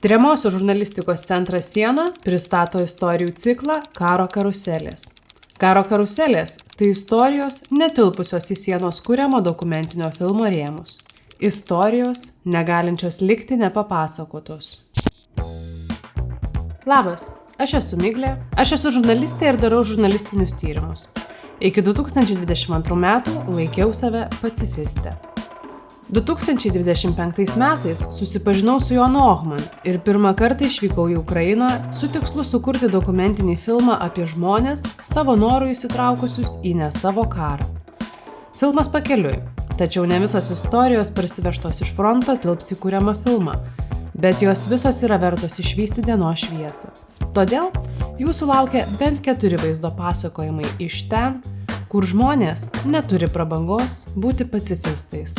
Tiriamosios žurnalistikos centras Siena pristato istorijų ciklą Karo karuselės. Karo karuselės – tai istorijos netilpusios į sienos kuriamo dokumentinio filmo rėmus. Istorijos, negalinčios likti nepapasakotos. Labas, aš esu Miglė, aš esu žurnalistė ir darau žurnalistinius tyrimus. Iki 2022 metų laikiau save pacifiste. 2025 metais susipažinau su Jonu Ohman ir pirmą kartą išvykau į Ukrainą su tikslu sukurti dokumentinį filmą apie žmones, savo norų įsitraukusius į ne savo karą. Filmas pakeliui, tačiau ne visos istorijos parsivežtos iš fronto tilps į kuriamą filmą, bet jos visos yra vertos išvysti dienos šviesą. Todėl jūsų laukia bent 4 vaizdo pasakojimai iš ten, kur žmonės neturi prabangos būti pacifistais.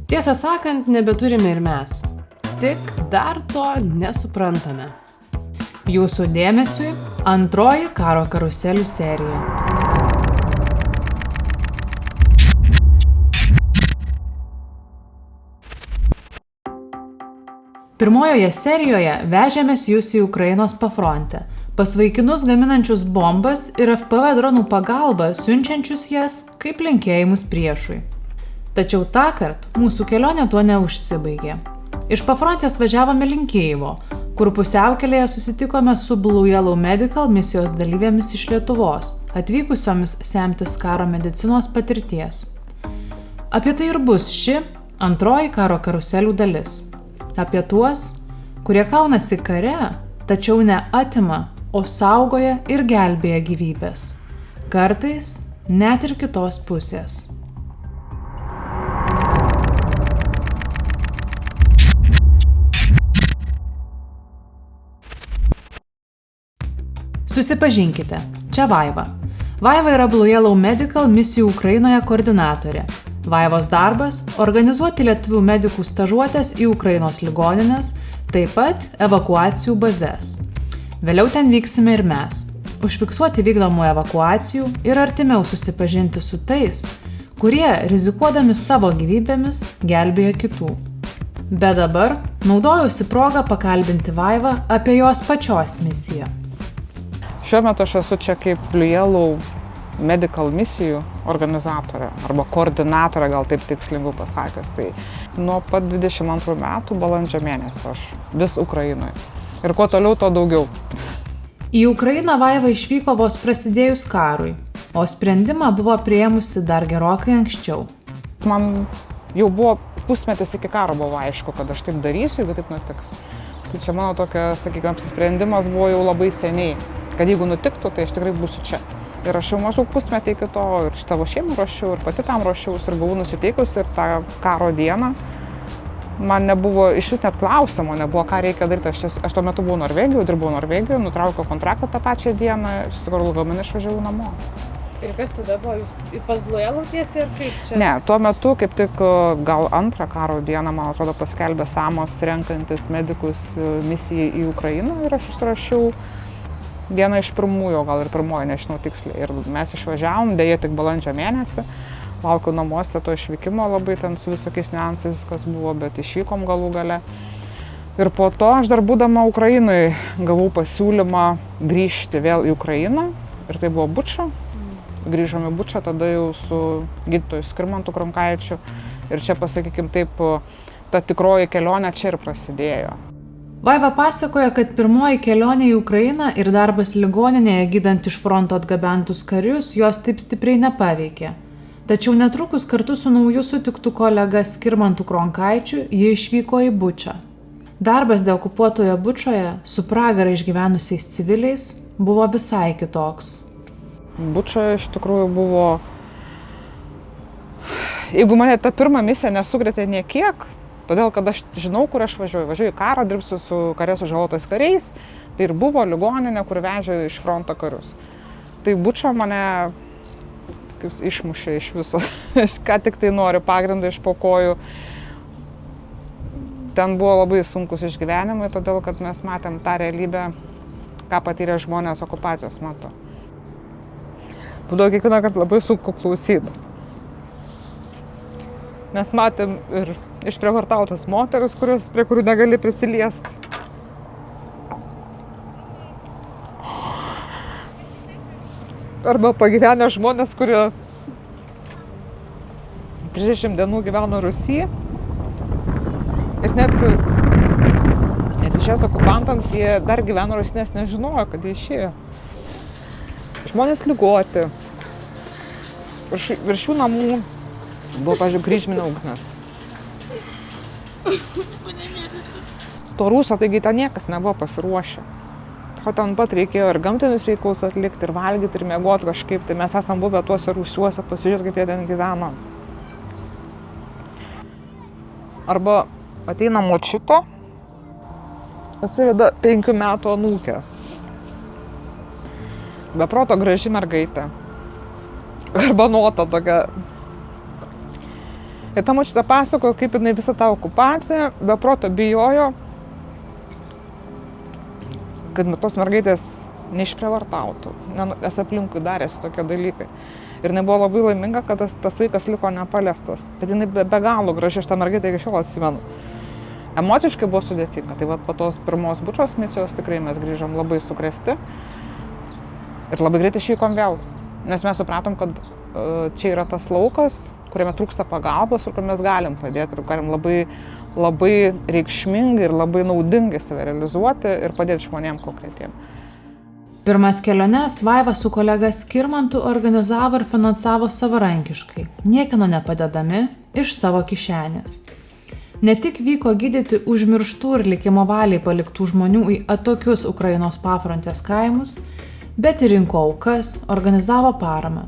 Tiesą sakant, nebeturime ir mes. Tik dar to nesuprantame. Jūsų dėmesiui antroji Karo karuselių serija. Pirmojoje serijoje vežėmės jūs į Ukrainos pafrontę, pas vaikinus gaminančius bombas ir FPV dronų pagalba siunčiančius jas kaip linkėjimus priešui. Tačiau tąkart mūsų kelionė tuo neužsibaigė. Iš pafrontės važiavome link Kijevo, kur pusiaukelėje susitikome su Blue Yellow Medical misijos dalyvėmis iš Lietuvos, atvykusiomis semtis karo medicinos patirties. Apie tai ir bus ši antroji Karo karuselių dalis. Apie tuos, kurie kaunasi kare, tačiau ne atima, o saugoja ir gelbėja gyvybės. Kartais net ir kitos pusės. Susipažinkite, čia Vaiva. Vaiva yra Blue Yellow Medical misijų Ukrainoje koordinatorė. Vaivos darbas – organizuoti lietuvių medikų stažuotes į Ukrainos ligonines, taip pat evakuacijų bazes. Vėliau ten vyksime ir mes. Užfiksuoti vykdomų evakuacijų ir artimiau susipažinti su tais, kurie, rizikuodami savo gyvybėmis, gelbėja kitų. Bet dabar naudojausi progą pakalbinti Vaivą apie jos pačios misiją. Šiuo metu aš esu čia kaip Blue Yellow Medical misijų organizatorė arba koordinatorė, gal taip tikslingiau pasakęs. Tai nuo pat 22 metų balandžio mėnesio aš vis Ukrainoje. Ir kuo toliau, to daugiau. Į Ukrainą Vaiva išvyko vos prasidėjus karui, o sprendimą buvo priėmusi dar gerokai anksčiau. Man jau buvo pusmetis iki karo buvo aišku, kad aš taip darysiu, jeigu taip nutiks. Tai čia mano tokia, sakykime, apsisprendimas buvo jau labai seniai, kad jeigu nutiktų, tai aš tikrai būsiu čia. Ir aš jau maždaug pusmetį iki to ir tavo šeimą ruošiau, ir pati tam ruošiausi, ir buvau nusiteikusi, ir tą karo dieną man nebuvo iš jų net klausimo, nebuvo ką reikia daryti. Aš tuo metu buvau Norvegijoje, dirbau Norvegijoje, nutraukiau kontraktą tą pačią dieną, susikarau lagaminą, išvažiavau namo. Ir kas tada buvo? Jūs pas Blue Yellow tiesiai ir kaip čia? Ne, tuo metu kaip tik gal antrą karo dieną, man atrodo, paskelbė Samos renkantis medikus misijai į Ukrainą ir aš užsirašiau vieną iš pirmųjų, gal ir pirmoji, nežinau tiksliai. Ir mes išvažiavom, dėja tik balandžio mėnesį, laukiau namuose to išvykimo, labai ten su visokiais niuansais viskas buvo, bet išvykom galų gale. Ir po to aš dar būdama Ukrainoje gavau pasiūlymą grįžti vėl į Ukrainą ir tai buvo Buča. Grįžom į Bučą, tada jau su gydytoju Skirmantu Kronkaičiu. Ir čia, pasakykim taip, ta tikroji kelionė čia ir prasidėjo. Vaiva pasakoja, kad pirmoji kelionė į Ukrainą ir darbas ligoninėje gydant iš fronto atgabentus karius jos taip stipriai nepaveikė. Tačiau netrukus kartu su nauju sutiktu kolega Skirmantu Kronkaičiu ji išvyko į Bučą. Darbas deokupuotoje Bučoje su pragarą išgyvenusiais civiliais buvo visai kitoks. Buča iš tikrųjų buvo, jeigu mane ta pirma misija nesukrėtė niekiek, todėl kad aš žinau, kur aš važiuoju į karą, dirbsiu su kare sužalotais kariais, tai ir buvo ligoninė, kur vežė iš fronto karius. Tai Buča mane išmušė iš viso, ką tik tai noriu, pagrindą iš po kojų. Ten buvo labai sunkus išgyvenimai, todėl kad mes matėm tą realybę, ką patyrė žmonės okupacijos metu. Būdavo kiekvieną kartą labai sunku klausyti. Mes matėm ir išprievartautas moteris, prie kurių negali prisiliesti. Arba pagyvenę žmonės, kurie 30 dienų gyveno Rusijai. Ir net išėjus okupantams, jie dar gyveno Rusijai, nes nežinojo, kad jie išėjo. Žmonės ligoti. Virš šių namų buvo, pavyzdžiui, kryžminė ugnis. To Ruso, taigi ten niekas nebuvo pasiruošę. O ten pat reikėjo ir gamtinius reikalus atlikti, ir valgyti, ir miegoti kažkaip. Tai mes esam buvę tuose rūsiuose, pasižiūrėti, kaip jie ten gyveno. Arba ateina močiutė, atsiveda 5 metų anūkę. Beproto graži mergaitė. Arba nota tokia. Ir ta močiutė pasakojo, kaip jinai visą tą okupaciją beproto bijojo, kad tos mergaitės neišprievartautų, nes aplinkui darėsi tokie dalykai. Ir jinai buvo labai laiminga, kad tas vaikas liko nepaliestas. Bet jinai be galo graži, aš tą mergaitę iki šiol atsimenu. Emociškai buvo sudėtinga. Tai po tos pirmos Bučos misijos tikrai mes grįžom labai sukrėsti. Ir labai greitai išvykom vėl. Nes mes supratom, kad čia yra tas laukas, kuriame trūksta pagalbos ir kur mes galim padėti. Ir galim labai reikšmingai ir labai naudingai save realizuoti ir padėti žmonėm konkretiem. Pirmas keliones Vaiva su kolega Skirmantu organizavo ir finansavo savarankiškai, niekieno nepadedami, iš savo kišenės. Ne tik vyko gydyti užmirštų ir likimo valiai paliktų žmonių į atokius Ukrainos pafrontės kaimus, bet ir rinko aukas, organizavo paramą.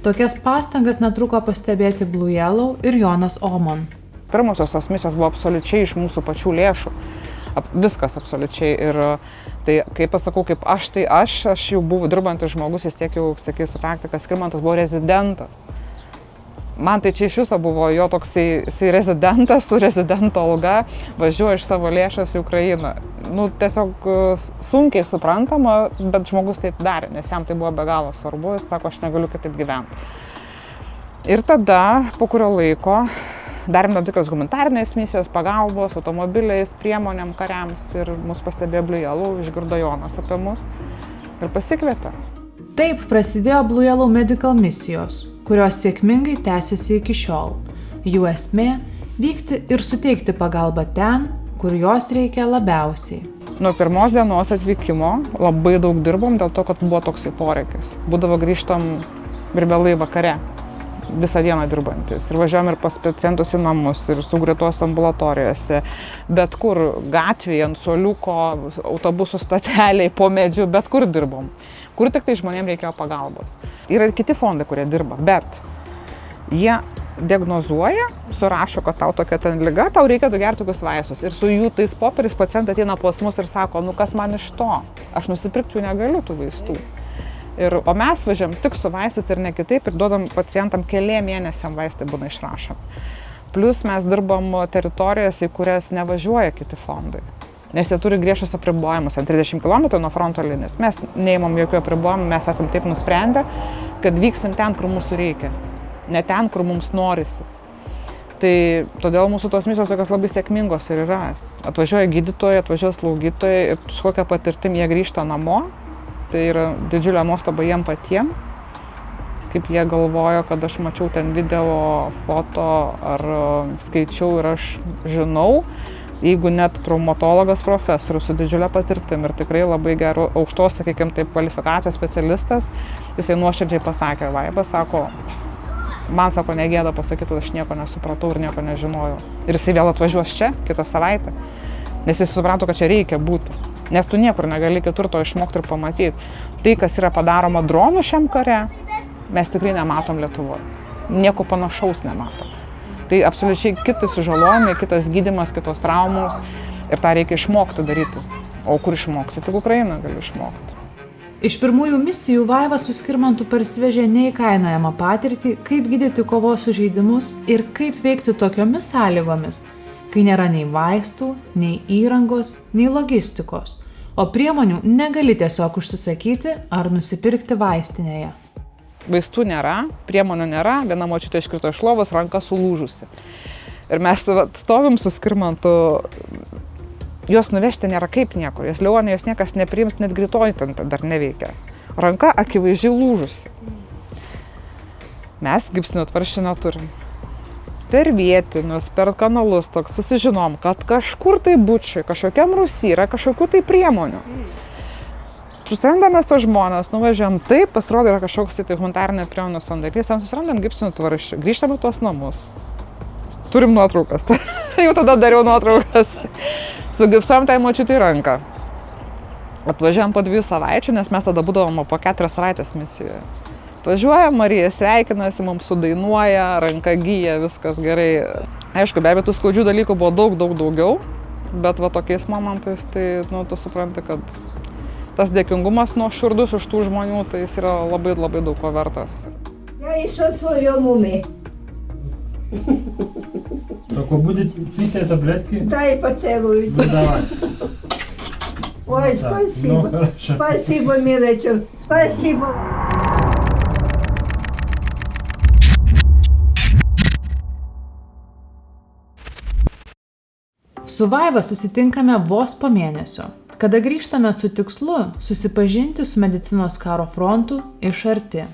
Tokias pastangas netruko pastebėti Blue Yellow ir Jonas Oman. Pirmosios tos misijos buvo absoliučiai iš mūsų pačių lėšų. Viskas absoliučiai. Ir tai, kai pasakau, kaip aš, tai aš jau buvau dirbantis žmogus, vis tiek jau, sakysiu, praktikas, Skirmantas buvo rezidentas. Man tai čia iš viso buvo jo toksai rezidentas su rezidento alga, važiuoja iš savo lėšas į Ukrainą. Tiesiog sunkiai suprantama, bet žmogus taip darė, nes jam tai buvo be galo svarbu, jis sako, aš negaliu kitaip gyventi. Ir tada, po kurio laiko, darėm tam tikras humanitarinės misijas, pagalbos, automobiliais, priemonėm kariams ir mus pastebėjo Blue Yellow, išgirdo Jonas apie mus ir pasikvietė. Taip prasidėjo Blue Yellow Medical misijos, kurios sėkmingai tęsiasi iki šiol. Jų esmė – vykti ir suteikti pagalbą ten, kur jos reikia labiausiai. Nuo pirmos dienos atvykimo labai daug dirbom dėl to, kad buvo toksai poreikis. Būdavo grįžtam ir vėlai vakare, visą dieną dirbantis. Ir važiuojam ir pas pacientus į namus, ir sugretuos ambulatorijose, bet kur gatvėje, ant suoliuko, autobusų stoteliai, po medžiu, bet kur dirbom. Kur tik tai žmonėms reikėjo pagalbos. Yra ir kiti fondai, kurie dirba, bet jie diagnozuoja, surašo, kad tau tokia ten liga, tau reikia gerti tokius vaistus. Ir su jų tais popieriais pacientai ateina pas mus ir sako, kas man iš to? Aš nusipirkti jų negaliu tų vaistų. O mes važiam tik su vaistais ir ne kitaip ir duodam pacientam keliem mėnesiam vaistai būna išrašom. Plus mes dirbam teritorijose, į kurias nevažiuoja kiti fondai. Nes jie turi griežtus apribojimus, ant 30 km nuo fronto linijos. Mes neimam jokių apribojimų, mes esam taip nusprendę, kad vyksim ten, kur mūsų reikia. Ne ten, kur mums norisi. Tai todėl mūsų tos misijos tokios labai sėkmingos ir yra. Atvažiuoja gydytojai, atvažiuoja slaugytojai ir su kokia patirtim jie grįžta namo. Tai yra didžiulė nuostaba jiem patiem, kaip jie galvojo, kad aš mačiau ten video, foto ar skaičiau ir aš žinau, jeigu net traumatologas profesorius su didžiulė patirtim ir tikrai labai geru aukštos, sakykime, taip, kvalifikacijos specialistas, jisai nuoširdžiai pasakė, Vaiva, sako, man sako, negėda pasakyti, kad aš nieko nesupratau ir nieko nežinojau. Ir jisai vėl atvažiuos čia kitą savaitę, nes jis suprato, kad čia reikia būti. Nes tu niekur negali kitur to išmokti ir pamatyti. Tai, kas yra padaroma dronų šiam kare, mes tikrai nematom Lietuvoje. Nieko panašaus nematom. Tai absoliučiai kiti sužalojimai, kitas gydymas, kitos traumos ir tą reikia išmokti daryti. O kur išmoksi? Tik Ukraina gali išmokti. Iš pirmųjų misijų Vaiva su Skirmantu parsivežė neįkainojamą patirtį, kaip gydyti kovos sužeidimus ir kaip veikti tokiomis sąlygomis, kai nėra nei vaistų, nei įrangos, nei logistikos, o priemonių negali tiesiog užsisakyti ar nusipirkti vaistinėje. Vaistų nėra, priemonių nėra, viena močiutė iškrito iš lovos, ranka sulūžusi. Ir mes stovim su Skirmantu, jos nuvežti nėra kaip niekur, jos ligonė, jos niekas nepriims, net greitoji ten dar neveikia. Ranka akivaizdžiai lūžusi. Mes gipsinių tvaršių neturim. Per vietinius, per kanalus toks susižinom, kad kažkur tai Bučioj, kažkokiam Rusy yra kažkokių tai priemonių. Susirandame su žmonės, nuvažiuojam, taip, pasirodo yra kažkoks tai humanitarinė priemonė sandėlis, ten susirandam gipsinių tvaršių, grįžtame tuos namus. Turim nuotraukas. Jau tada dariau nuotraukas. Sugipsuojam tai močiutei ranką. Atvažiuojam po 2 savaičių, nes mes tada būdavom po 4 savaitės misijoje. Atvažiuojam, Marija sveikinasi, mums sudainuoja, ranka gyja, viskas gerai. Aišku, be abejo, tų skaudžių dalykų buvo daugiau, bet va tokiais momentais, tai, tu supranti, kad tas dėkingumas nuoširdus už tų žmonių, tai jis yra labai daug ko vertas. Ja еще свое муми. Только будет пить таблетки? Дай поцелуйте. Ну, давай. Ой, Да. спасибо. Ну, хорошо. Спасибо, милочек. Спасибо. Su Vaiva susitinkame vos po mėnesio, kada grįžtame su tikslu susipažinti su medicinos karo frontu iš arti.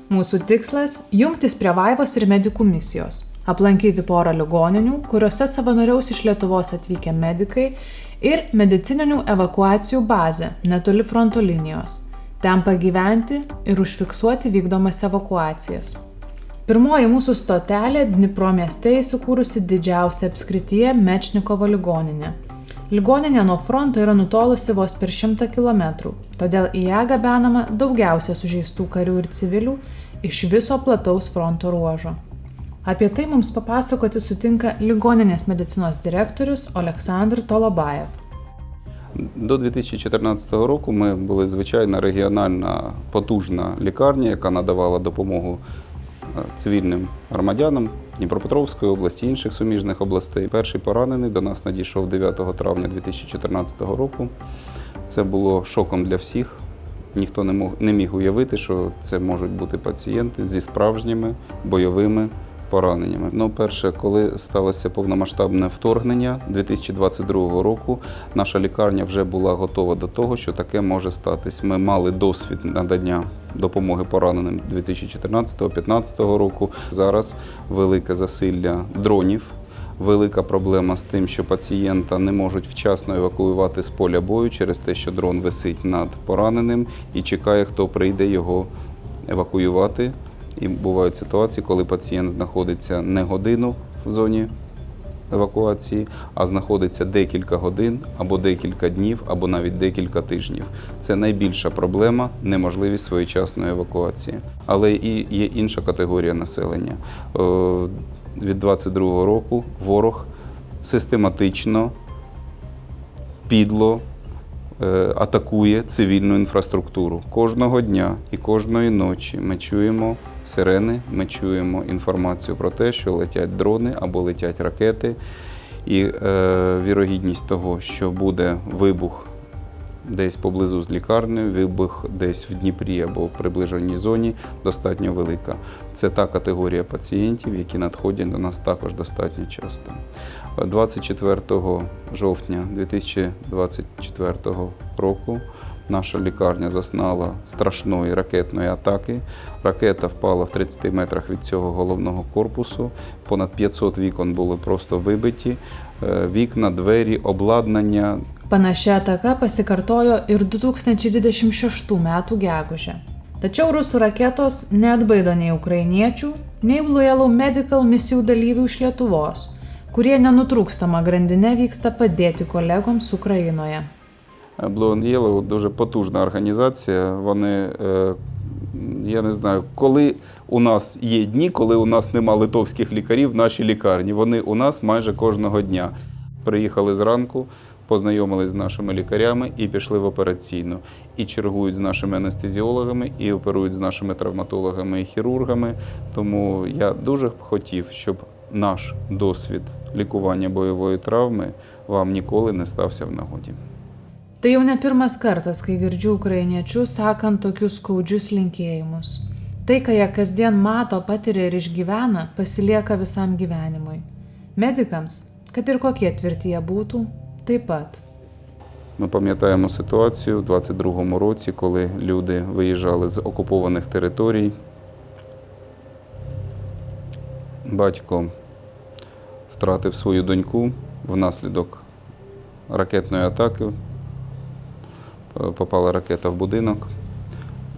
Mūsų tikslas – jungtis prie Vaivos ir medikų misijos, aplankyti porą ligoninių, kuriuose savanoriaus iš Lietuvos atvykę medikai ir medicininių evakuacijų bazę netoli fronto linijos, ten pagyventi ir užfiksuoti vykdomas evakuacijas. Pirmoji mūsų stotelė Dnipro mieste įsikūrusi didžiausia apskrityje Mečnikovo ligoninė. Ligoninė nuo fronto yra nutolusi vos per 100 km, todėl į ją gabenama daugiausia sužeistų karių ir civilių iš viso plataus fronto ruožo. Apie tai mums papasakoti sutinka ligoninės medicinos директорюс Олександр Толобаєв. До 2014 року ми були звичайна регіональна потужна лікарня, яка надавала допомогу цивільним громадянам Дніпропетровської області, інших суміжних областей. Перший поранений до нас надійшов 9 травня 2014 року. Це було шоком для всіх. Ніхто не міг уявити, що це можуть бути пацієнти зі справжніми бойовими пораненнями. Перше, коли сталося повномасштабне вторгнення 2022 року, наша лікарня вже була готова до того, що таке може статись. Ми мали досвід надання допомоги пораненим 2014-2015 року. Зараз велике засилля дронів, велика проблема з тим, що пацієнта не можуть вчасно евакуювати з поля бою через те, що дрон висить над пораненим і чекає, хто прийде його евакуювати. І бувають ситуації, коли пацієнт знаходиться не годину в зоні евакуації, а знаходиться декілька годин, або декілька днів, або навіть декілька тижнів. Це найбільша проблема – неможливість своєчасної евакуації. Але і є інша категорія населення. Від 2022 року ворог систематично, підло атакує цивільну інфраструктуру. Кожного дня і кожної ночі ми чуємо сирени, ми чуємо інформацію про те, що летять дрони або летять ракети. І вірогідність того, що буде вибух десь поблизу з лікарнею, вибух десь в Дніпрі або в приближеній зоні, достатньо велика. Це та категорія пацієнтів, які надходять до нас також достатньо часто. 24 жовтня 2024 року наша лікарня зазнала страшної ракетної атаки. Ракета впала в 30 метрах від цього головного корпусу. Понад 500 вікон були просто вибиті. Вікна, двері, обладнання. Panaši ataka pasikartojo ir 2026 metų gegužę. Tačiau rusų raketos neatbaido nei ukrainiečių, nei Blue Yellow Medical misijų dalyvių iš Lietuvos, kurie nenutrūkstama grandinė vyksta padėti kolegoms Ukrainoje. Blue Yellow дуже потужна організація. Вони, я не знаю, коли у нас є дні, коли у нас нема литовських лікарів в нашій лікарні. Вони у нас майже кожного дня. Приїхали зранку, познайомились з нашими лікарями і пішли в операційну. І чергують з нашими анестезіологами, і оперують з нашими травматологами і хірургами. Тому я дуже б хотів, щоб наш досвід лікування бойової травми вам ніколи не стався в нагоді. Tai jau ne pirmas kartas, kai girdžiu ukrainiečius sakant tokius skaudžius linkėjimus. Tai, ką jie kasdien mato, patiria ir išgyvena, pasilieka visam gyvenimui. Medikams, kad ir kokie tvirti jie būtų, taip pat. Ми пам'ятаємо ситуацію в 22-му році, коли люди виїжджали з окупованих територій. Батько втратив свою доньку внаслідок ракетної атаки. Попала ракета в будинок.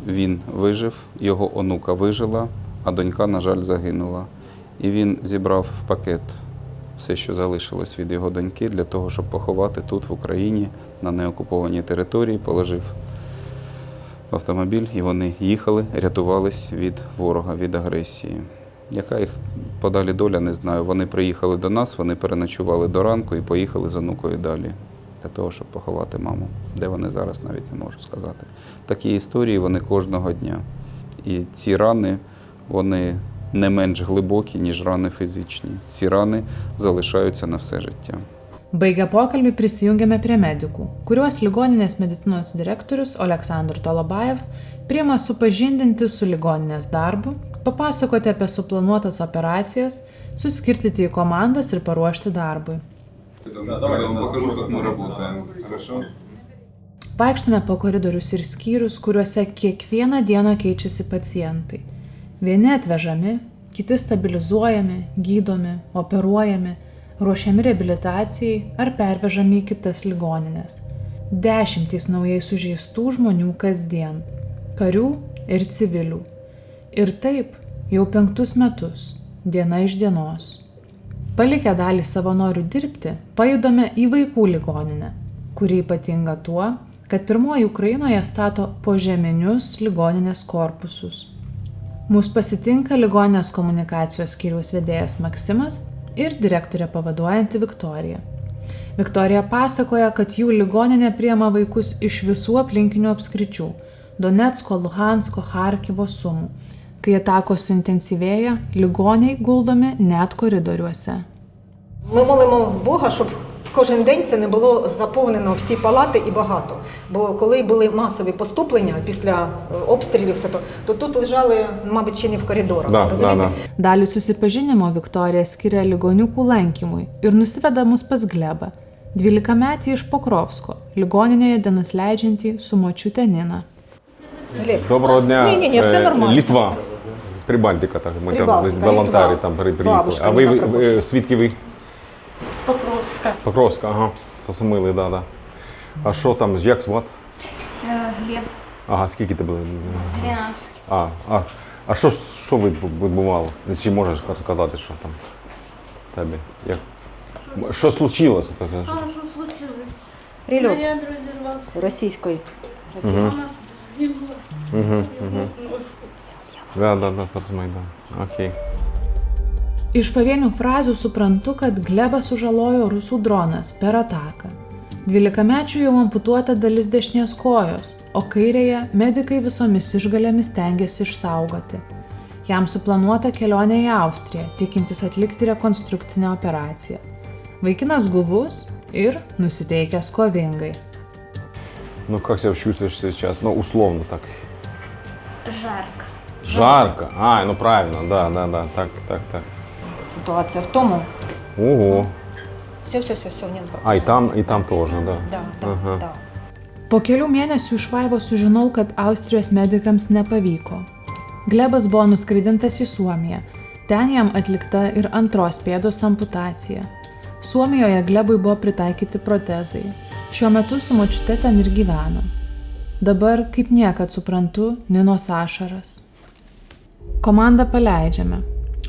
Він вижив, його онука вижила, а донька, на жаль, загинула. І він зібрав в пакет все, що залишилось від його доньки, для того, щоб поховати тут, в Україні, на неокупованій території, положив в автомобіль, і вони їхали, рятувались від ворога, від агресії. Яка їх подалі доля, не знаю. Вони приїхали до нас, вони переночували до ранку і поїхали з онукою далі, для того, щоб поховати маму. Де вони зараз, навіть не можу сказати. Такі історії, вони кожного дня. І ці рани, вони не менш глибокі, ніж рани фізичні. Ці рани залишаються на все життя. Baigę pokalbį prisijungėme prie medikų, kuriuos ligoninės medicinos direktorius Oleksandr Tolobajev priima supažindinti su ligoninės darbu, papasakoti apie suplanuotas operacijas, suskirstyti į komandas ir paruošti darbui. Vaikštame po koridorius ir skyrius, kuriuose kiekvieną dieną keičiasi pacientai. Vieni atvežami, kiti stabilizuojami, gydomi, operuojami, ruošiami reabilitacijai ar pervežami į kitas ligonines. Dešimtys naujai sužeistų žmonių kasdien – karių ir civilių. Ir taip jau 5 metus, diena iš dienos. Palikę dalį savanorių dirbti, pajudame į vaikų ligoninę, kuri ypatinga tuo, kad pirmoji Ukrainoje stato požeminius ligoninės korpusus. Mūsų pasitinka ligoninės komunikacijos skyriaus vedėjas Maksimas ir direktorė pavaduojanti Viktorija. Viktorija pasakoja, kad jų ligoninė priima vaikus iš visų aplinkinių apskričių – Donecko, Luhansko, Charkivo, Sumų. Kai atakos suintensyvėja, ligoniai guldomi net koridoriuose. Ми молимо Бога, щоб кожен день це не було заповнено всі палати і багато. Бо коли були масові поступлення після обстрілів, то тут лежали, мабуть, ще не в коридорах. Dalį susipažinimo Viktorija skiria ligoniukų lankymui ir nusiveda mus pas Glebą, 12-metį iš Покровсько, ligoninėje dienas leidžiantį su močiute Nina. Доброго дня. Ні, все нормально. Литва. Прибалтика, так, ми Прибалтика, там волонтери Литва. там приїхали. Бабушка А Нина ви Покровська. звідки ви? З Покровська. Покровська, ага. Сосумили, да. А що там, як звати? Глеб, Ага, скільки тебе? 12. А що відбувало? Чи можеш сказати, що там тебе? Як? Що случилося? Що случилось? Прильот Снаряд розірвався. російської. Вона згинула. Да, Сосумай, да. Окей. Iš pavienių frazių suprantu, kad Glebą sužalojo rusų dronas per ataką. 12-mečių jau amputuota dalis dešinės kojos, o kairėje medikai visomis išgalėmis stengiasi išsaugoti. Jam suplanuota kelionė į Austriją, tikintis atlikti rekonstrukcinę operaciją. Vaikinas guvus ir nusiteikęs kovingai. Ну, как себя чувствуешь сейчас? Ну, условно так. Жарко. Жарко? А, ну правильно, да, так. Ситуація в тому. Ого. Все, не А, и там тоже, да. Да. Po kelių mėnesių iš Vaivo sužinau, kad Austrijos medikams nepavyko. Glebas buvo nuskraidintas į Suomiją. Ten jam atlikta ir antros pėdos amputacija. Suomijoje Glebui buvo pritaikyti protezai. Šiuo metu su močiute ten ir gyveno. Dabar kaip niekad suprantu Ninos ašaras. Komandą paleidžiame,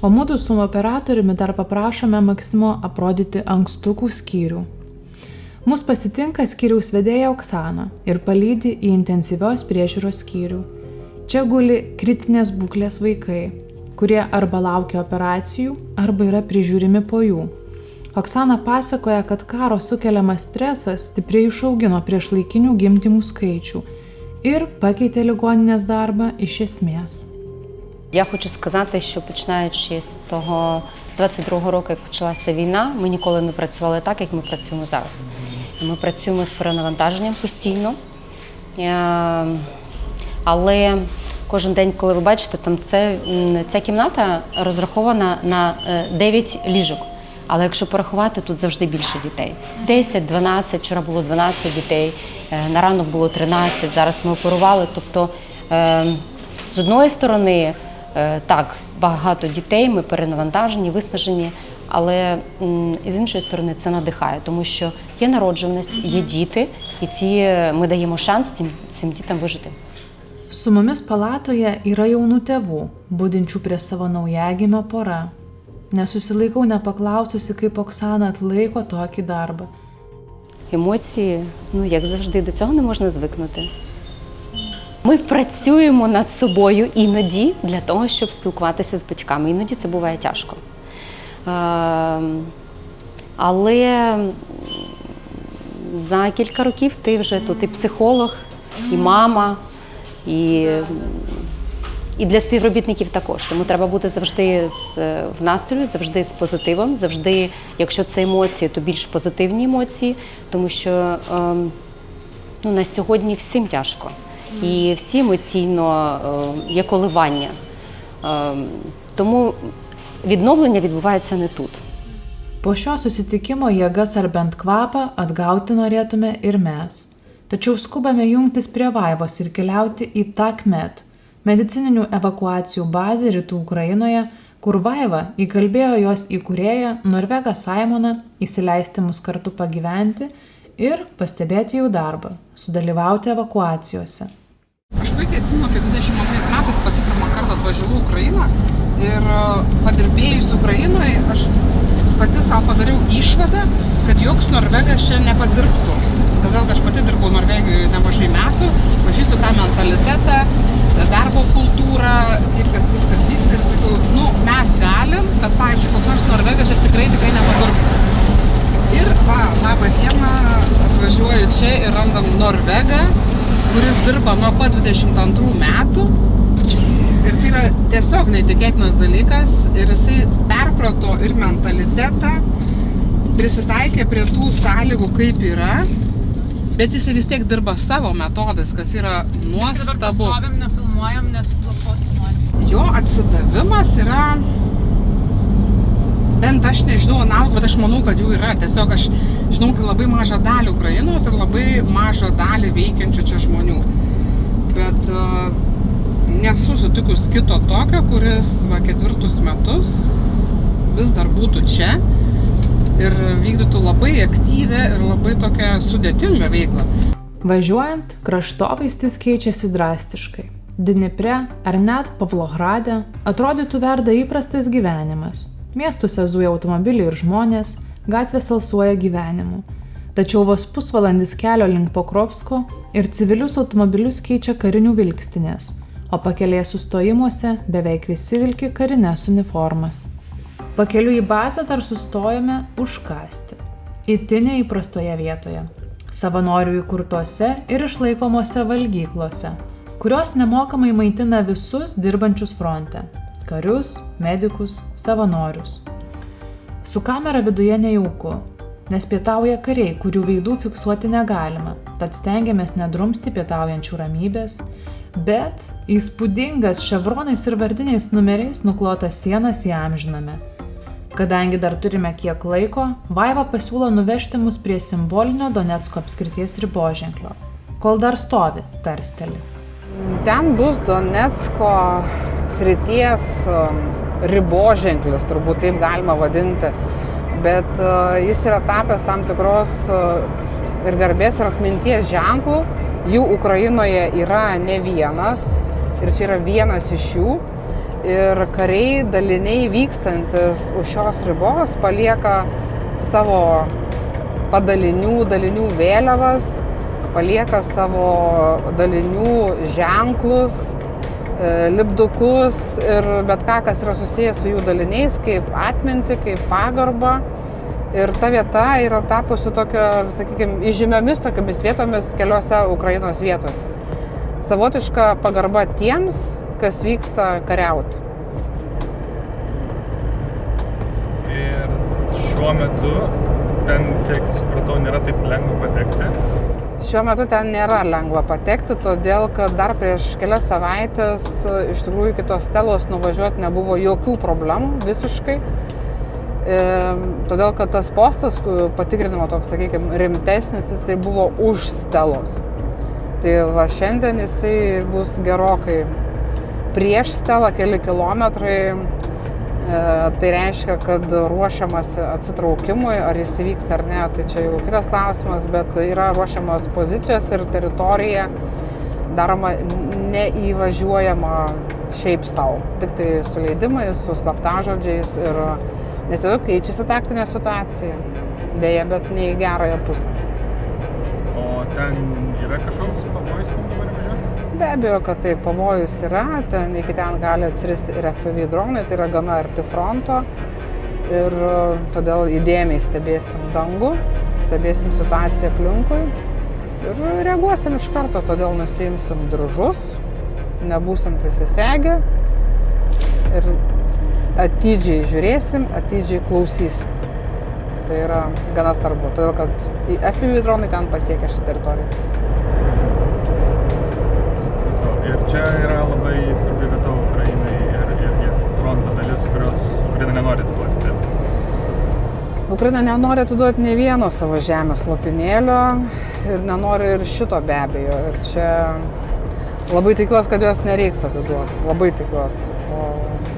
o mudu su operatoriumi dar paprašome Maksimo aprodyti ankstukų skyrių. Mus pasitinka skyriaus vedėja Oksana ir palydi į intensyvios priežiūros skyrių. Čia guli kritinės būklės vaikai, kurie arba laukia operacijų, arba yra prižiūrimi po jų. Oksana pasakoja, kad karo sukeliamas stresas stipriai išaugino priešlaikinių gimdymų skaičių ir pakeitė ligoninės darbą iš esmės. Я хочу сказати, що починаючи з того 22-го року, як почалася війна, ми ніколи не працювали так, як ми працюємо зараз. Ми працюємо з перенавантаженням постійно, але кожен день, коли ви бачите, там ця кімната розрахована на 9 ліжок. Але якщо порахувати, тут завжди більше дітей. 10, 12, вчора було 12 дітей, на ранок було 13, зараз ми оперували. Тобто, з одної сторони, так, багато дітей, ми перенавантажені, виснажені, але з іншої сторони це надихає, тому що є народжуваність, є діти, і ми даємо шанс цим дітям вижити. Su mumis palatoje yra jaunų tėvų, budinčių prie savo naujagimio pora. Nesusilaikau nepaklaususi, kaip Oksana atlaiko tokį darbą. Емоції, як завжди, до цього не можна звикнути. Ми працюємо над собою іноді для того, щоб спілкуватися з батьками. Іноді це буває тяжко. Але за кілька років ти вже тут і психолог, і мама, і для співробітників також. Тому треба бути завжди в настрої, завжди з позитивом, завжди, якщо це емоції, то більш позитивні емоції, тому що на сьогодні всім тяжко. І всі емоційно є коливання. Тому відновлення відбувається не тут. Po šio susitikimo jėgas ar bent kvapą atgauti norėtume ir mes. Tačiau skubame jungtis prie Vaivos ir keliauti į TACMED, medicininių evakuacijų bazę rytų Ukrainoje, kur Vaiva įkalbėjo jos įkūrėją Norvegą Saimoną įsileisti mus kartu pagyventi ir pastebėti jų darbą, sudalyvauti evakuacijose. Aš puikiai atsimenu, kad 22 metais pati pirmą kartą atvažiavau į Ukrainą ir padirbėjus Ukrainoje aš pati savo padariau išvadą, kad joks Norvegas čia nepadirbtų. Todėl, kad aš pati dirbau Norvegijoje nemažai metų, pažįstu tą mentalitetą, darbo kultūrą, kaip viskas vyksta ir sakau, mes galim, bet, pavyzdžiui, koks nors Norvegas čia tikrai nepadirbtų. Ir labą dieną, atvažiuoju čia ir randam Norvegą, kuris dirba nuo pat 22 metų. Ir tai yra tiesiog neįtikėtinas dalykas ir jisai perprato ir mentalitetą, prisitaikė prie tų sąlygų, kaip yra, bet jisai vis tiek dirba savo metodais, kas yra nuostabu. Dabar pastovim, nefilmuojam, nes postų norim. Jo atsidavimas yra, bent aš nežinau analogų, bet aš manau, kad jų yra. Tiesiog aš žinau, kad labai mažą dalį Ukrainos ir labai mažą dalį veikiančių čia žmonių. Bet nesu sutikus kito tokio, kuris 4 metus vis dar būtų čia ir vykdytų labai aktyvę ir labai tokią sudėtingą veiklą. Važiuojant, kraštovaizdis keičiasi drastiškai. Dnipre ar net Pavlograde atrodytų verda įprastas gyvenimas. Miestuose zuja automobiliai ir žmonės, gatvės alsuoja gyvenimu. Tačiau vos pusvalandis kelio link Pokrovsko ir civilius automobilius keičia karinių vilkstinės, o pakelėje sustojimuose beveik visi vilki karines uniformas. Pakeliu į bazę dar sustojome užkasti. Itin neįprastoje vietoje. Savanorių įkurtose ir išlaikomose valgyklose, kurios nemokamai maitina visus dirbančius fronte – karius, medikus, savanorius. Su kamera viduje nejauku, nes pietauja kariai, kurių veidų fiksuoti negalima, tad stengiamės nedrumsti pietaujančių ramybės, bet įspūdingas ševronais ir vardiniais numeriais nuklotas sienas įamžiname. Kadangi dar turime kiek laiko, Vaiva pasiūlo nuvežti mus prie simbolinio Donecko apskrities riboženklio. Kol dar stovi, tarsteli. Ten bus Donecko srities riboženklis, turbūt taip galima vadinti, bet jis yra tapęs tam tikros ir garbės ir atminties ženklų. Jų Ukrainoje yra ne vienas ir čia yra vienas iš jų. Ir kariai daliniai vykstantis už šios ribos palieka savo dalinių vėliavas, palieka savo dalinių ženklus, lipdukus ir bet ką, kas yra susijęs su jų daliniais, kaip atminti, kaip pagarba. Ir ta vieta yra tapusi tokio, sakykime, įžymiomis tokiamis vietomis keliose Ukrainos vietose. Savotiška pagarba tiems, kas vyksta kariauti. Ir šiuo metu ten, kiek supratau, nėra taip lengva patekti? Šiuo metu ten nėra lengva patekti, todėl kad dar prieš kelias savaitės iš tikrųjų iki tos stelos nuvažiuoti nebuvo jokių problemų visiškai. Todėl, kad tas postas patikrinimo toks, sakykime, rimtesnis, jisai buvo už stelos. Tai va šiandien jisai bus gerokai prieš stelą, keli kilometrai. Tai reiškia, kad ruošiamasi atsitraukimui, ar jis įvyks ar ne, tai čia jau kitas klausimas, bet yra ruošiamas pozicijos ir teritorija daroma neįvažiuojama šiaip savo, tik tai su leidimais, su slaptažodžiais ir nes jau keičiasi taktinė situacija, dėja, bet ne į gerąją pusę. O ten yra kažkoks pavojus, kur dabar važiuoti? Be abejo, kad tai pavojus yra, iki ten gali atsiristi ir FPV dronai, tai yra gana arti fronto ir todėl įdėmiai stebėsim dangų, stebėsim situaciją aplinkui ir reaguosim iš karto, todėl nusiimsim diržus, nebūsim prisisegę ir atidžiai žiūrėsim, atidžiai klausysim. Tai yra gana svarbu, todėl kad FPV dronai ten pasiekia šitą teritoriją. Ir čia yra labai svarbi vieta Ukrainai ir fronto dalis, kurios Ukraina nenori atiduoti. Taip? Ukraina nenori atiduoti ne vieno savo žemės lopinėlio ir nenori ir šito be abejo. Ir čia labai tikiuosi, kad jos nereiks atiduoti. Labai tikiuosi. O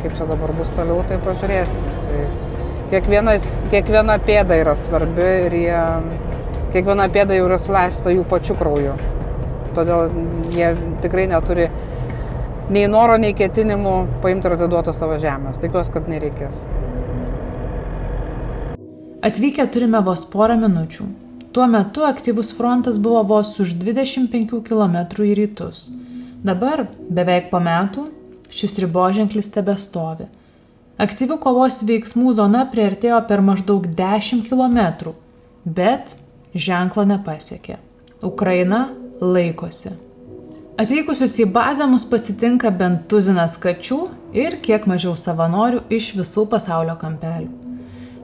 kaip čia dabar bus toliau, tai pažiūrėsim. Tai kiekviena pėda yra svarbi ir kiekviena pėda jau yra suleista jų pačių krauju. Todėl jie tikrai neturi nei noro, nei ketinimų paimti ir atiduoti savo žemės. Tikiuosi, kad nereikės. Atvykę turime vos porą minučių. Tuo metu aktyvus frontas buvo vos už 25 km į rytus. Dabar, beveik po metų, šis riboženklis tebestovi. Aktyvių kovos veiksmų zona priartėjo per maždaug 10 km, bet ženklo nepasiekė. Ukraina laikosi. Atvykusius į bazę mus pasitinka bent tuzinas kačių ir kiek mažiau savanorių iš visų pasaulio kampelių.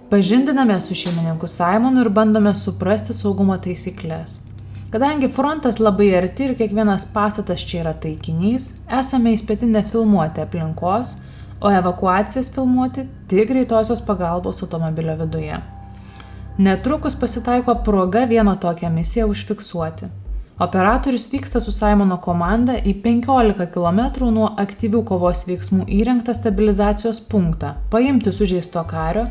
Pažindiname su šeimininku Simonu ir bandome suprasti saugumo taisyklės. Kadangi frontas labai arti ir kiekvienas pastatas čia yra taikinys, esame įspėti nefilmuoti aplinkos, o evakuacijas filmuoti tik greitosios pagalbos automobilio viduje. Netrukus pasitaiko proga vieną tokią misiją užfiksuoti. Operatorius vyksta su Simono komanda į 15 km nuo aktyvių kovos veiksmų įrengtą stabilizacijos punktą, paimti sužeisto kario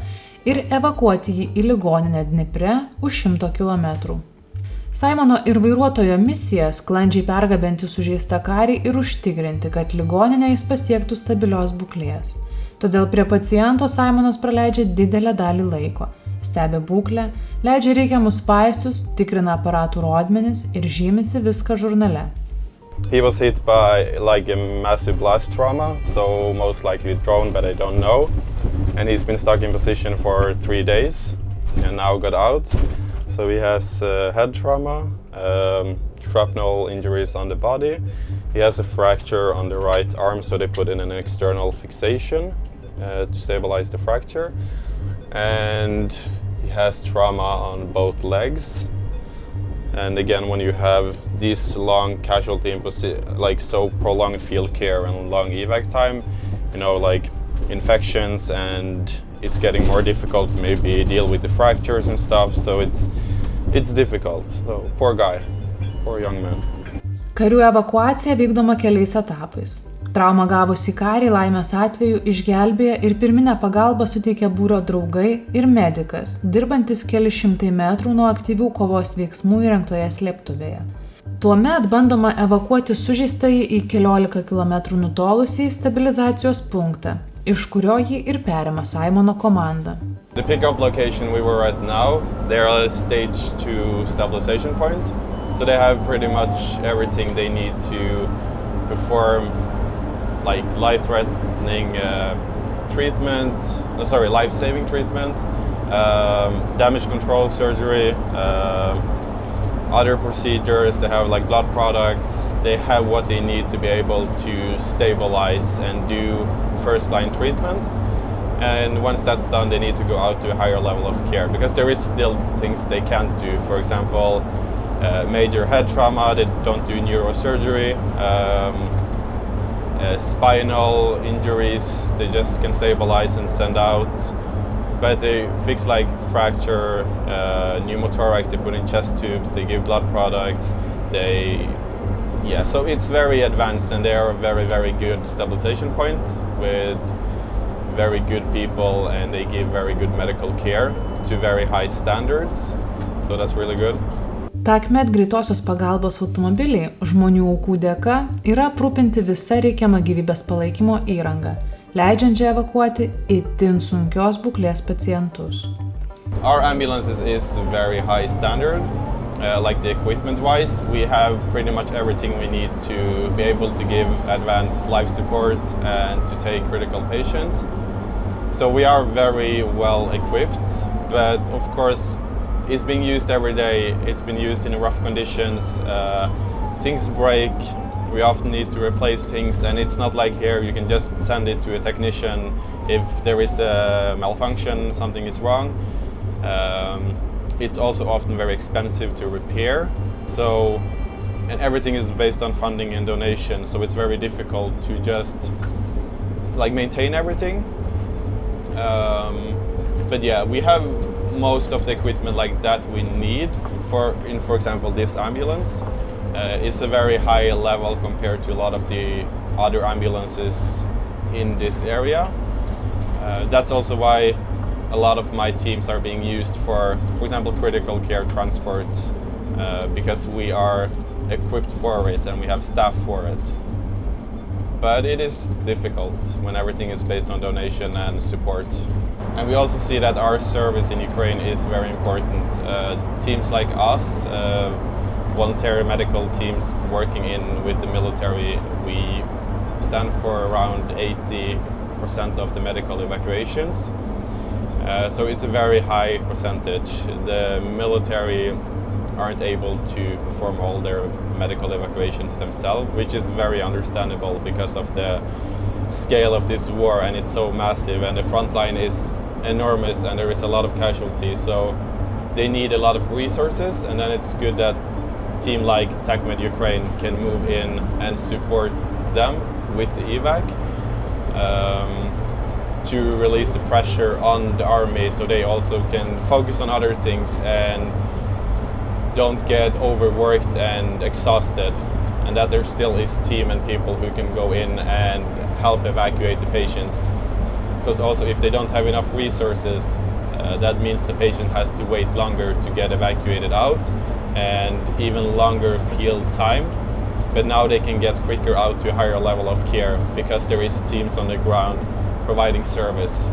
ir evakuoti jį į ligoninę Dnipre už 100 km. Simono ir vairuotojo misija sklandžiai pergabenti sužeistą karį ir užtikrinti, kad ligoninę jis pasiektų stabilios būklės. Todėl prie paciento Simonas praleidžia didelę dalį laiko. Stebi būklę, leidžia reikiamus vaistus, tikrina aparatų rodmenis ir žymisi viską žurnale. He was hit by like a massive blast trauma, so most likely drone, but I don't know. And he's been stuck in position for 3 days and now got out. So he has head trauma, shrapnel injuries on the body. He has a fracture on the right arm, so they put in an external fixation to stabilize the fracture. And he has trauma on both legs. And again, when you have this long casualty, like so prolonged field care and long evac time, you know, like infections, and it's getting more difficult to maybe deal with the fractures and stuff. So it's difficult. So poor guy, poor young man. Karių evakuacija vykdoma keliais etapais. Traumą gavusį karį laimės atveju išgelbėja ir pirminę pagalbą suteikia būrio draugai ir medikas, dirbantis keli šimtai metrų nuo aktyvių kovos veiksmų įrengtoje slėptuvėje. Tuomet bandoma evakuoti sužeistąjį į 15 km nutolusį stabilizacijos punktą, iš kurio jį ir perima Simono komanda. The pickup location we were at now, they are stage 2 stabilization point, so they have pretty much everything they need to perform like life-threatening life-saving treatment, damage control surgery, other procedures. They have like blood products. They have what they need to be able to stabilize and do first-line treatment. And once that's done, they need to go out to a higher level of care because there is still things they can't do. For example, major head trauma, they don't do neurosurgery. Spinal injuries, they just can stabilize and send out. but they fix like fracture, pneumothorax, they put in chest tubes, they give blood products, so it's very advanced, and they are a very, very good stabilization point with very good people, and they give very good medical care to very high standards, so that's really good. TACMED greitosios pagalbos automobiliai žmonių aukų dėka yra aprūpinti visa reikiama gyvybės palaikymo įranga, leidžiančia evakuoti itin sunkios būklės pacientus. Our ambulances is very high standard, like the equipment-wise. We have pretty much everything we need to be able to give advanced life support and to take critical patients. So we are very well equipped, but of course it's being used every day. It's been used in rough conditions. Things break. We often need to replace things, and it's not like here you can just send it to a technician if there is a malfunction, something is wrong. It's also often very expensive to repair. So, and everything is based on funding and donation, so it's very difficult to just like maintain everything. But yeah, we have most of the equipment like that we need for example, this ambulance. It's a very high level compared to a lot of the other ambulances in this area. That's also why a lot of my teams are being used for example, critical care transport, because we are equipped for it and we have staff for it. But it is difficult when everything is based on donation and support. And we also see that our service in Ukraine is very important. Teams like us, voluntary medical teams working with the military, we stand for around 80% of the medical evacuations. So it's a very high percentage. The military aren't able to perform all their medical evacuations themselves, which is very understandable because of the scale of this war, and it's so massive, and the front line is enormous, and there is a lot of casualties, so they need a lot of resources, and then it's good that team like TACMED Ukraine can move in and support them with the evac to release the pressure on the army, so they also can focus on other things and don't get overworked and exhausted, and that there still is team and people who can go in and help evacuate the patients. Because also if they don't have enough resources, that means the patient has to wait longer to get evacuated out and even longer field time. But now they can get quicker out to a higher level of care because there is teams on the ground providing service.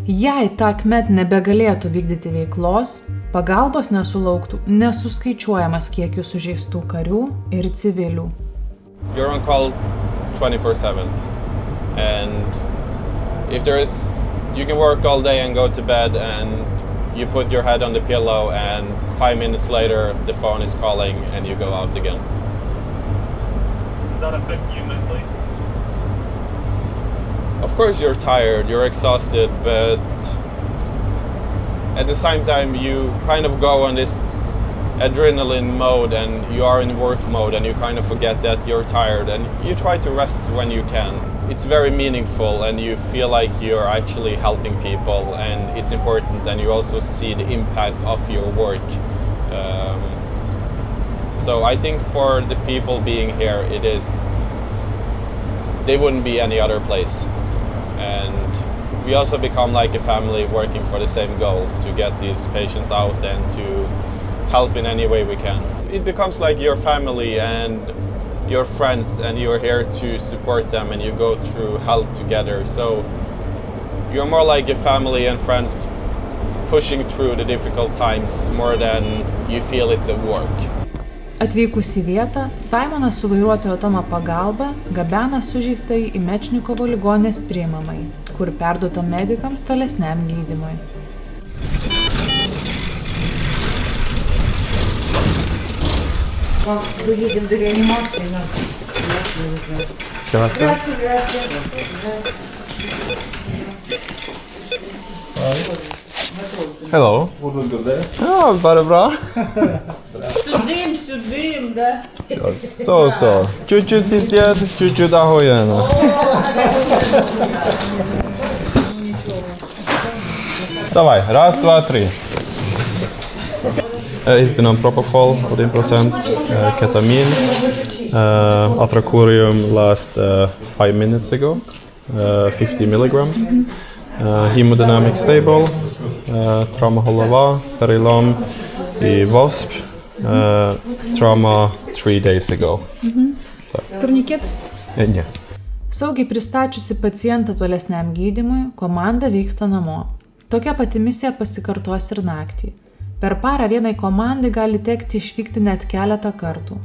Jei TACMED nebegalėtų vykdyti veiklos, pagalbos nesulauktų nesuskaičiuojamas kiekis sužeistų karių ir civilių. You're on call 24/7, and if you can work all day and go to bed, and you put your head on the pillow, and 5 minutes later the phone is calling and you go out again. Does that affect you mentally? Of course you're tired, you're exhausted, but at the same time you kind of go on this adrenaline mode and you are in work mode, and you kind of forget that you're tired and you try to rest when you can. It's very meaningful and you feel like you're actually helping people, and it's important, and you also see the impact of your work. So I think for the people being here, they wouldn't be any other place. And we also become like a family working for the same goal, to get these patients out and to help in any way we can. It becomes like your family and your friends, and you're here to support them, and you go through hell together. So you're more like a family and friends pushing through the difficult times more than you feel it's a work. Atvykus į vietą, Simonas su vairuotojo Tomo pagalba gabena sužeistąjį į Mečnikovo ligoninės priimamai, kur perduota medikams tolesniam gydymui. Доедем до реанимации. Здравствуйте. Hello. Ja, bara bra. Сюдим, да? Så. Чуть-чуть пиздец, чуть-чуть охуенно. Давай, раз, два, три. He's been on propofol, 1%, ketamine, atracurium last 5 minutes ago, 50 milligram, hemodynamic stable, trauma holova, perilom, и wasp, trauma 3 days ago. Turniket? Ne. Saugiai pristačiusi pacientą tolesniam gydymui, komanda vyksta namo. Tokia pati misija pasikartos ir naktį. Per parą vienai komandai gali tekti išvykti net keletą kartų,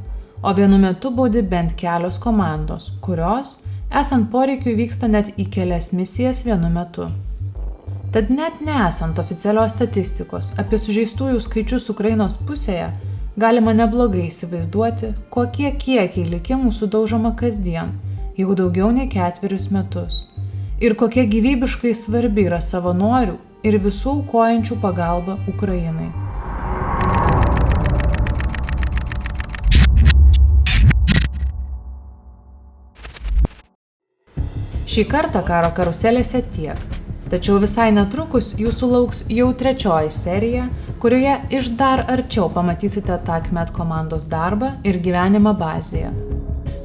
o vienu metu budi bent kelios komandos, kurios, esant poreikiui, vyksta net į kelias misijas vienu metu. Tad net nesant oficialios statistikos apie sužeistųjų skaičius Ukrainos pusėje, galima neblogai įsivaizduoti, kokie kiekiai likimų sudaužoma kasdien, jau daugiau nei 4 metus. Ir kokia gyvybiškai svarbi yra savanorių ir visų aukojančių pagalba Ukrainai. Šį kartą karo karuselėse tiek. Tačiau visai netrukus jūsų lauks jau 3 serija, kurioje iš dar arčiau pamatysite TACMED komandos darbą ir gyvenimą bazėje.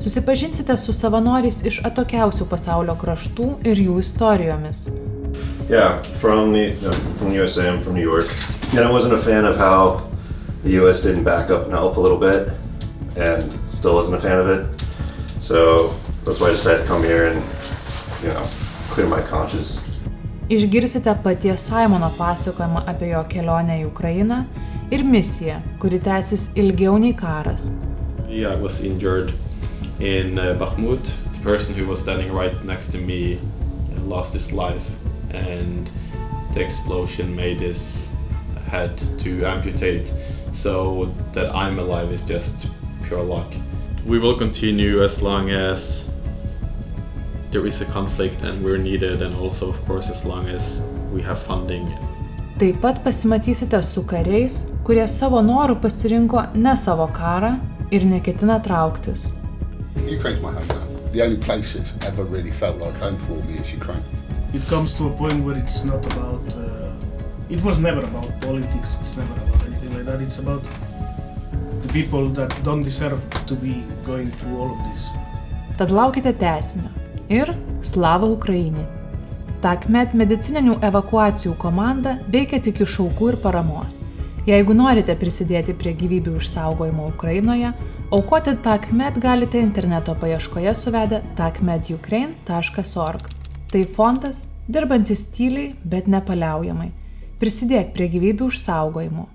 Susipažinsite su savanoriais iš atokiausių pasaulio kraštų ir jų istorijomis. Yeah, from the USA, I'm from New York. And I wasn't a fan of how the US didn't back up and help a little bit, and still wasn't a fan of it. So that's why I decided to come here and, clear my conscience. Išgirsite paties Simono pasakojimą apie jo kelionę į Ukrainą ir misiją, kuri tęsis ilgiau nei karas. I was injured in Bakhmut. The person who was standing right next to me lost his life, and the explosion made his head to amputate. So that I'm alive is just pure luck. We will continue as long as there is a conflict and we're needed, and also of course as long as we have funding. Taip pat pasimatysite su kariais, kurie savo norų pasirinko ne savo karą ir neketina trauktis. Ukraine's my hometown. The only place it's ever really felt like home for me is Ukraine. It comes to a point where it's not about, it was never about politics, it's never about anything like that. It's about the people that don't deserve to be going through all of this. Tad laukite tęsinio. Ir slava Ukrainai. TACMED medicininių evakuacijų komanda veikia tik iš aukų ir paramos. Jeigu norite prisidėti prie gyvybių išsaugojimo Ukrainoje, aukoti TACMED galite interneto paieškoje suvedę tacmedukraine.org. Tai fondas, dirbantis tyliai, bet nepaliaujamai. Prisidėk prie gyvybių išsaugojimo.